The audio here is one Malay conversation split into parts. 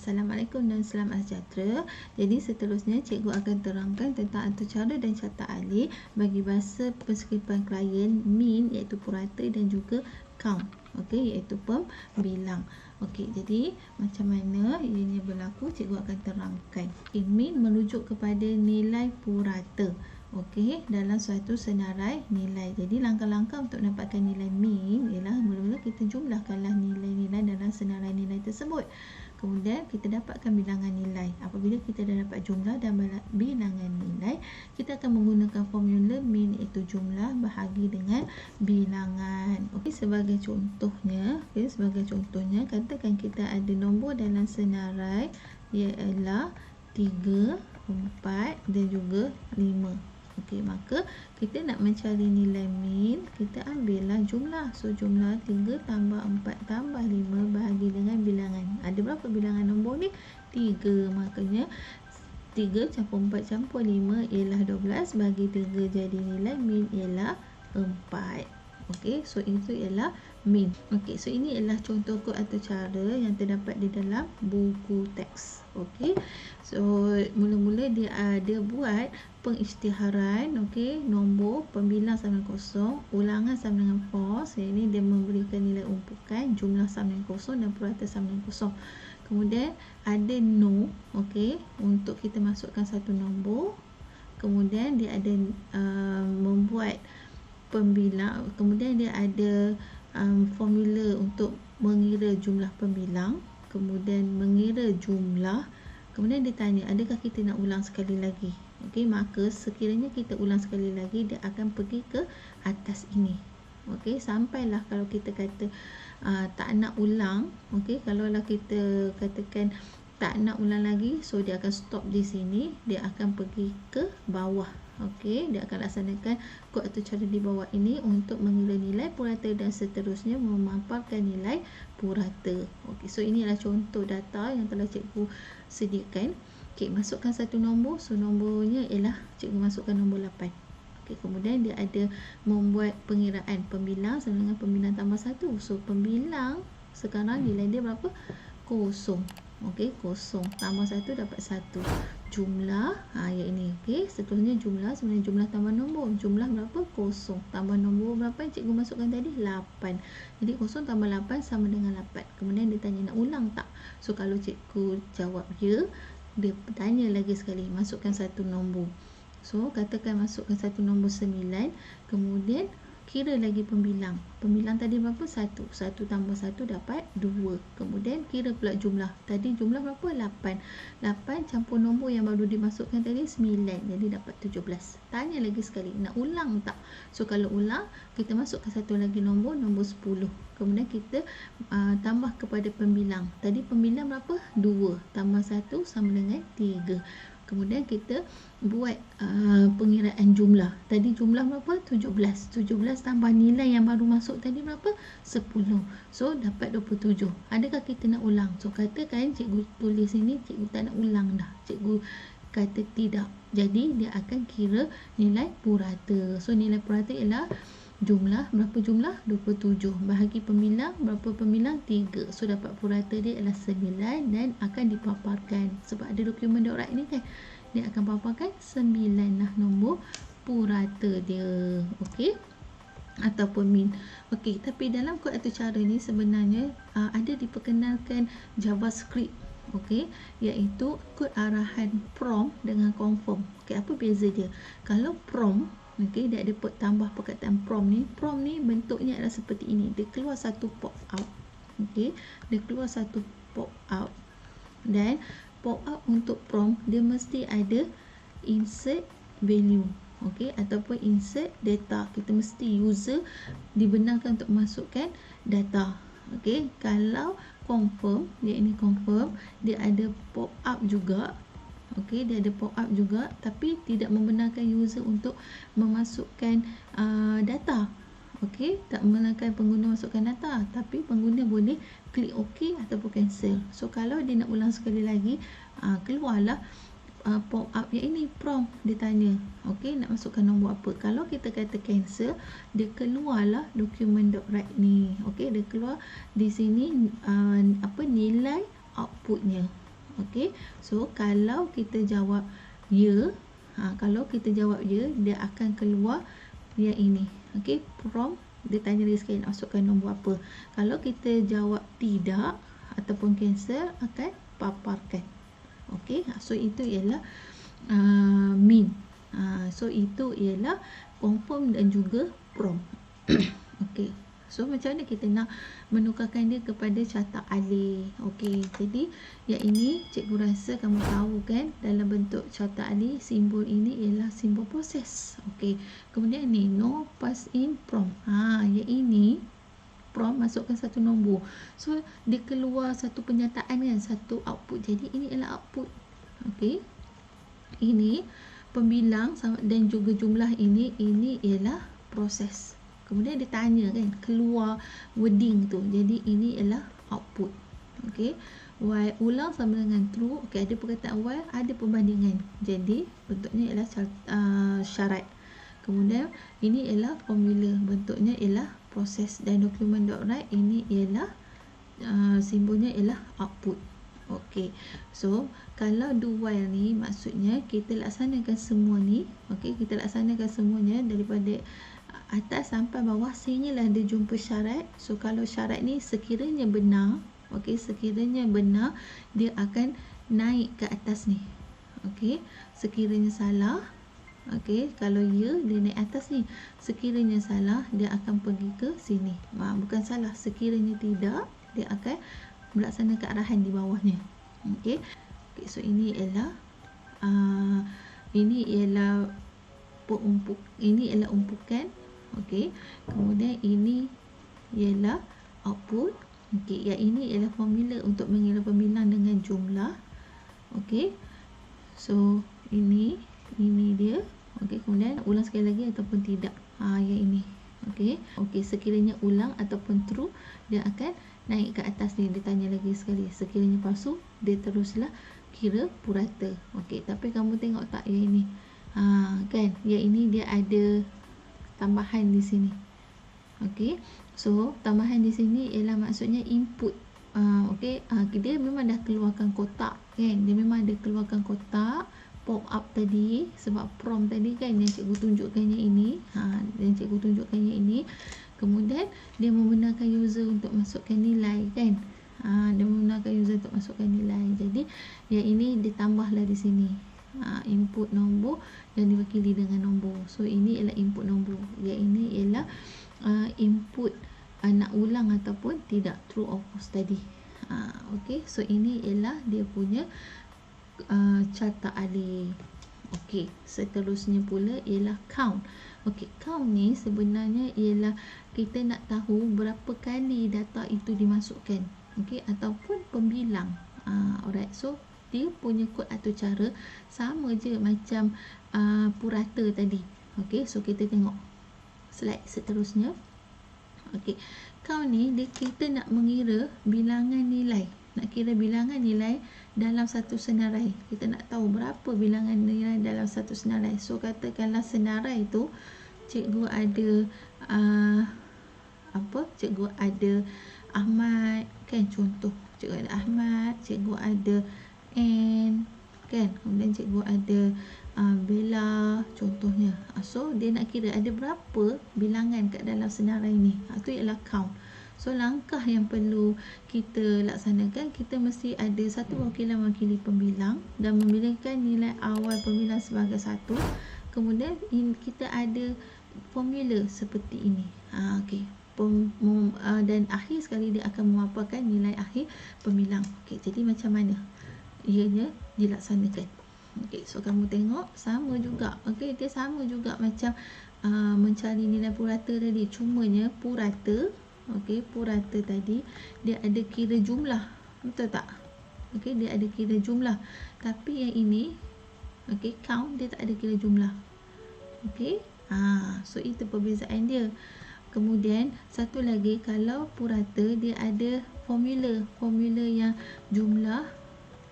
Assalamualaikum dan selamat sejahtera. Jadi seterusnya cikgu akan terangkan tentang atur cara dan carta alih bagi bahasa perskriptan klien min iaitu purata dan juga count, okey, iaitu pembilang. Okey, jadi macam mana ianya berlaku cikgu akan terangkan. Min merujuk kepada nilai purata. Okey, dalam suatu senarai nilai. Jadi langkah-langkah untuk mendapatkan nilai min ialah mula-mula kita jumlahkanlah nilai-nilai dalam senarai nilai tersebut. Kemudian kita dapatkan bilangan nilai. Apabila kita dah dapat jumlah dan bilangan nilai, kita akan menggunakan formula min iaitu jumlah bahagi dengan bilangan. Okey, sebagai contohnya, katakan kita ada nombor dalam senarai ialah 3, 4 dan juga 5. Okey, maka kita nak mencari nilai min, kita ambillah jumlah. So jumlah 3 tambah 4 tambah 5 bahagi dengan bilangan. Ada berapa bilangan nombor ni? 3. Makanya 3 campur 4 campur 5 ialah 12, bagi 3 jadi nilai min ialah 4. Okey, so itu ialah min. Okey, so ini ialah contoh kod atau cara yang terdapat di dalam buku teks. Okey, so mula-mula dia ada buat pengisytiharan, okey, nombor pembilang sama dengan kosong, ulangan sama dengan false. Yang ini dia memberikan nilai umpukan, jumlah sama dengan kosong dan purata sama dengan kosong. Kemudian ada no, okey, untuk kita masukkan satu nombor. Kemudian dia ada membuat pembilang, kemudian dia ada formula untuk mengira jumlah pembilang, kemudian mengira jumlah. Kemudian dia tanya, adakah kita nak ulang sekali lagi? Okey, maka sekiranya kita ulang sekali lagi, dia akan pergi ke atas ini. Okey, sampailah kalau kita kata tak nak ulang, okey, kalaulah kita katakan tak nak ulang lagi, so dia akan stop di sini, dia akan pergi ke bawah. Okey, dia akan laksanakan kod atau cara di bawah ini untuk mengira nilai purata dan seterusnya memaparkan nilai purata. Okey, so ini adalah contoh data yang telah cikgu sediakan. Okey, masukkan satu nombor, so nombornya ialah cikgu masukkan nombor 8. Okey, kemudian dia ada membuat pengiraan pembilang sama dengan pembilang tambah 1. So pembilang sekarang nilai dia berapa? Kosong. Okey, kosong tambah 1 dapat 1. Jumlah, yang ini. Okey, seterusnya jumlah sebenarnya jumlah tambah nombor. Jumlah berapa? Kosong tambah nombor berapa yang cikgu masukkan tadi? 8. Jadi kosong tambah 8 sama dengan 8. Kemudian dia tanya nak ulang tak? So kalau cikgu jawab ya, dia tanya lagi sekali, masukkan satu nombor. So katakan masukkan satu nombor 9, kemudian kira lagi pembilang. Pembilang tadi berapa? 1. 1 tambah 1 dapat 2. Kemudian kira pula jumlah. Tadi jumlah berapa? 8. 8 campur nombor yang baru dimasukkan tadi 9. Jadi dapat 17. Tanya lagi sekali, nak ulang tak? So kalau ulang, kita masukkan satu lagi nombor 10. Kemudian kita tambah kepada pembilang. Tadi pembilang berapa? 2. Tambah 1 sama dengan 3. Kemudian kita buat pengiraan jumlah. Tadi jumlah berapa? 17. 17 tambah nilai yang baru masuk tadi berapa? 10. So dapat 27. Adakah kita nak ulang? So katakan cikgu tulis ini, cikgu tak nak ulang dah. Cikgu kata tidak. Jadi dia akan kira nilai purata. So nilai purata ialah jumlah, berapa jumlah? 27. Bahagi pembilang, berapa pembilang? 3. So dapat purata dia ialah 9 dan akan dipaparkan. Sebab ada dokumen dorat ni kan, dia akan paparkan 9 lah nombor purata dia. Okey, ataupun min. Okey, tapi dalam kod atau cara ni sebenarnya ada diperkenalkan JavaScript. Okey, iaitu kod arahan prompt dengan confirm. Okey, apa beza dia? Kalau prompt, okey, dia ada tambah perkataan prompt ni. Prompt ni bentuknya adalah seperti ini. Dia keluar satu pop out. Okey, dia keluar satu pop out. Dan pop out untuk prompt dia mesti ada insert value. Okey, ataupun insert data. Kita mesti user dibenarkan untuk masukkan data. Okey, kalau confirm, dia ini confirm, dia ada pop up juga. Okey, dia ada pop up juga, tapi tidak membenarkan user untuk memasukkan data. Okey, tak membenarkan pengguna masukkan data, tapi pengguna boleh klik OK ataupun cancel. So kalau dia nak ulang sekali lagi, keluarlah pop up yang ini, prompt dia tanya, okey, nak masukkan nombor apa. Kalau kita kata cancel, dia keluarlah dokumen .write ni. Okey, dia keluar di sini nilai outputnya. Okey, so kalau kita jawab ya, kalau kita jawab ya, dia akan keluar yang ini. Okey, prompt dia tanya lagi sekali nak masukkan nombor apa. Kalau kita jawab tidak ataupun cancel, akan paparkan. Okey, so itu ialah mean. So itu ialah confirm dan juga prompt. Okey. So macam mana kita nak menukarkan dia kepada carta alih? Okey, jadi yang ini cikgu rasa kamu tahu kan, dalam bentuk carta alih simbol ini ialah simbol proses. Okey. Kemudian ni no pass in prompt. Yang ini prompt masukkan satu nombor. So dia keluar satu penyataan kan, satu output. Jadi ini ialah output. Okey. Ini pembilang dan juga jumlah ini ialah proses. Kemudian dia tanya kan, keluar wording tu. Jadi ini ialah output. Okey. While ulang sama dengan true. Okey, ada perkataan while, ada perbandingan. Jadi bentuknya ialah syarat. Kemudian ini ialah formula, bentuknya ialah proses, dan document.write ini ialah simbolnya ialah output. Okey. So kalau do while ni maksudnya kita laksanakan semua ni. Okey, kita laksanakan semuanya daripada atas sampai bawah sehinggalah dia jumpa syarat. So kalau syarat ni sekiranya benar, okey, sekiranya benar, dia akan naik ke atas ni. Okey, sekiranya salah, okey, kalau ya dia naik atas ni. Sekiranya salah, dia akan pergi ke sini. Bukan salah, sekiranya tidak, dia akan melaksanakan arahan di bawahnya. Okey. Okay, so ini ialah umpukan. Okey. Kemudian ini ialah output. Okey, yang ini ialah formula untuk mengira pembilang dengan jumlah. Okey. So ini dia. Okey, kemudian ulang sekali lagi ataupun tidak. Yang ini. Okey. Okey, sekiranya ulang ataupun true, dia akan naik ke atas ni. Dia tanya lagi sekali. Sekiranya palsu, dia teruslah kira purata. Okey, tapi kamu tengok tak yang ini? Kan? Yang ini dia ada tambahan di sini. Okey. So, tambahan di sini ialah maksudnya input. Okey, dia memang dah keluarkan kotak kan? Dia memang ada keluarkan kotak pop up tadi, sebab prompt tadi kan yang cikgu tunjukkan yang ini. Kemudian dia membenarkan user untuk masukkan nilai kan? Dia membenarkan user untuk masukkan nilai. Jadi yang ini ditambahlah di sini. Input nombor yang diwakili dengan nombor. So ini ialah input nombor. Yang ini ialah input nak ulang ataupun tidak, true or false tadi. Okey, so ini ialah dia punya carta alih. Okey, seterusnya pula ialah count. Okey, count ni sebenarnya ialah kita nak tahu berapa kali data itu dimasukkan. Okey, ataupun pembilang. Alright, so dia punya kod atau cara sama je macam purata tadi. Okey, so kita tengok slide seterusnya. Okey, count ni kita nak mengira bilangan nilai. Nak kira bilangan nilai dalam satu senarai. Kita nak tahu berapa bilangan nilai dalam satu senarai. So katakanlah senarai tu cikgu ada cikgu ada Ahmad kan, contoh. Cikgu ada Ahmad, cikgu ada N kan. Kemudian cikgu ada Bella contohnya. So dia nak kira ada berapa bilangan kat dalam senarai ni. Itu ialah count. So langkah yang perlu kita laksanakan, kita mesti ada satu wakilan mewakili pembilang dan memilihkan nilai awal pembilang sebagai 1. Kemudian kita ada formula seperti ini. Okey. Dan akhir sekali dia akan memaparkan nilai akhir pembilang. Okey, jadi macam mana ianya dilaksanakan? Okey, so kamu tengok sama juga. Okey, dia sama juga macam mencari nilai purata tadi. Cumanya purata, okey, purata tadi dia ada kira jumlah. Betul tak? Okey, dia ada kira jumlah. Tapi yang ini, okey, count dia tak ada kira jumlah. Okey. So itu perbezaan dia. Kemudian satu lagi, kalau purata dia ada formula yang jumlah.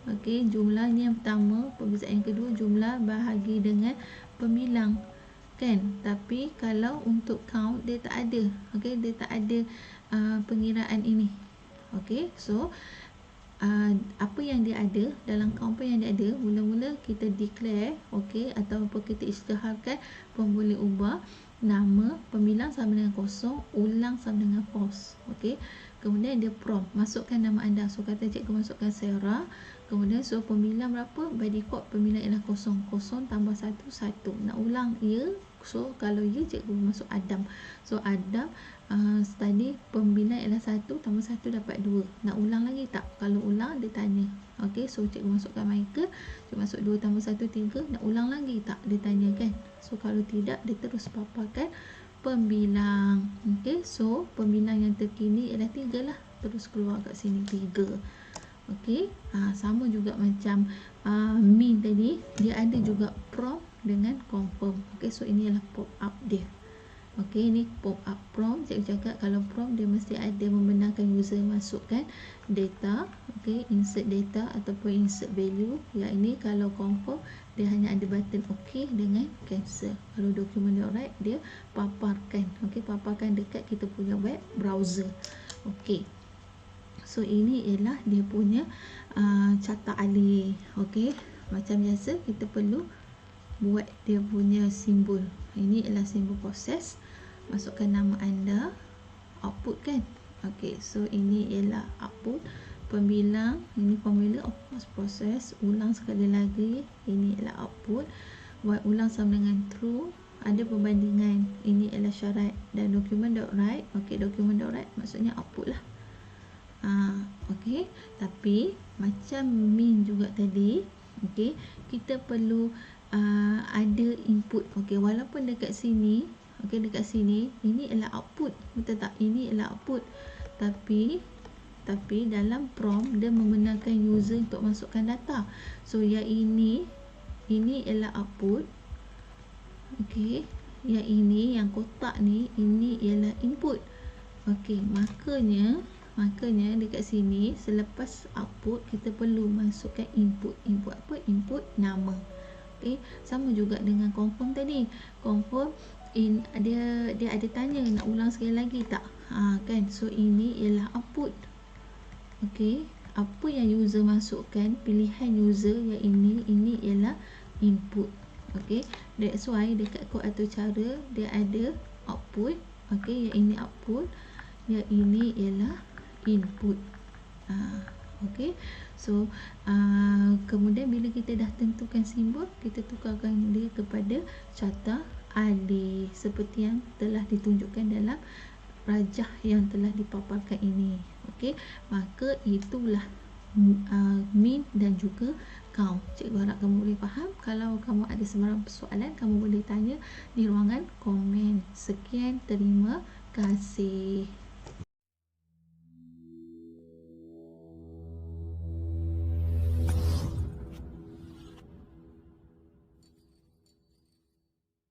Okey, jumlah ni yang pertama. Perbezaan yang kedua, jumlah bahagi dengan pembilang kan. Tapi kalau untuk count dia tak ada. Okey, dia tak ada pengiraan ini. Okey, so apa yang dia ada dalam kaum apa yang dia ada, mula-mula kita declare, okey, atau kita isytiharkan pun boleh ubah nama pembilang sama dengan kosong, ulang sama dengan false. Okey, kemudian dia prompt, masukkan nama anda. So kata cikgu masukkan Sarah, kemudian so pembilang berapa, by default pembilang ialah kosong, kosong tambah 1 1. Nak ulang ya, so kalau ya cikgu masuk Adam. So Adam tadi pembilang ialah 1 tambah 1 dapat 2. Nak ulang lagi tak? Kalau ulang dia tanya. Okey, so cikgu masukkan Michael, cikgu masuk 2 tambah 1 3. Nak ulang lagi tak? Dia tanya kan. So kalau tidak, dia terus paparkan pembilang. Okey, so pembilang yang terkini ialah 3 lah. Terus keluar kat sini 3. Okey, sama juga macam min tadi, dia ada juga prompt dengan confirm. Okey, so ini adalah pop up dia. Okey, ini pop up prompt. Cikgu cakap kalau prompt dia mesti ada membenarkan user masukkan data, okey, insert data ataupun insert value. Yang ini kalau confirm dia hanya ada button okey dengan cancel. Kalau document.write dia paparkan, okey, paparkan dekat kita punya web browser. Okey. So ini ialah dia punya catat alih. Okey, macam biasa kita perlu buat dia punya simbol. Ini ialah simbol proses. Masukkan nama anda, output kan. Okey, so ini ialah output. Pembilang, ini formula of course proses. Ulang sekali lagi, ini ialah output. Buat ulang sama dengan true. Ada perbandingan, ini ialah syarat. Dan document.write, okey, document.write maksudnya output lah. Okey, tapi macam min juga tadi, okey, kita perlu ada input. Okey, walaupun dekat sini, okey, dekat sini ini adalah output, betul tak? Ini adalah output. Tapi dalam prompt dia membenarkan user untuk masukkan data. So yang ini ialah output. Okey, yang ini, yang kotak ni, ini ialah input. Okey, makanya dekat sini selepas output kita perlu masukkan input. Input apa? Input nama. Okey, sama juga dengan confirm tadi. Confirm dia ada tanya nak ulang sekali lagi tak? Kan. So ini ialah output. Okey, apa yang user masukkan, pilihan user yang ini ialah input. Okey, that's why dekat kod atau cara dia ada output. Okey, yang ini output, yang ini ialah input. Okey, so kemudian bila kita dah tentukan simbol, kita tukarkan dia kepada catat alih seperti yang telah ditunjukkan dalam rajah yang telah dipaparkan ini. Okey, maka itulah min dan juga count. Cikgu harap kamu boleh faham. Kalau kamu ada sebarang persoalan, kamu boleh tanya di ruangan komen. Sekian, terima kasih.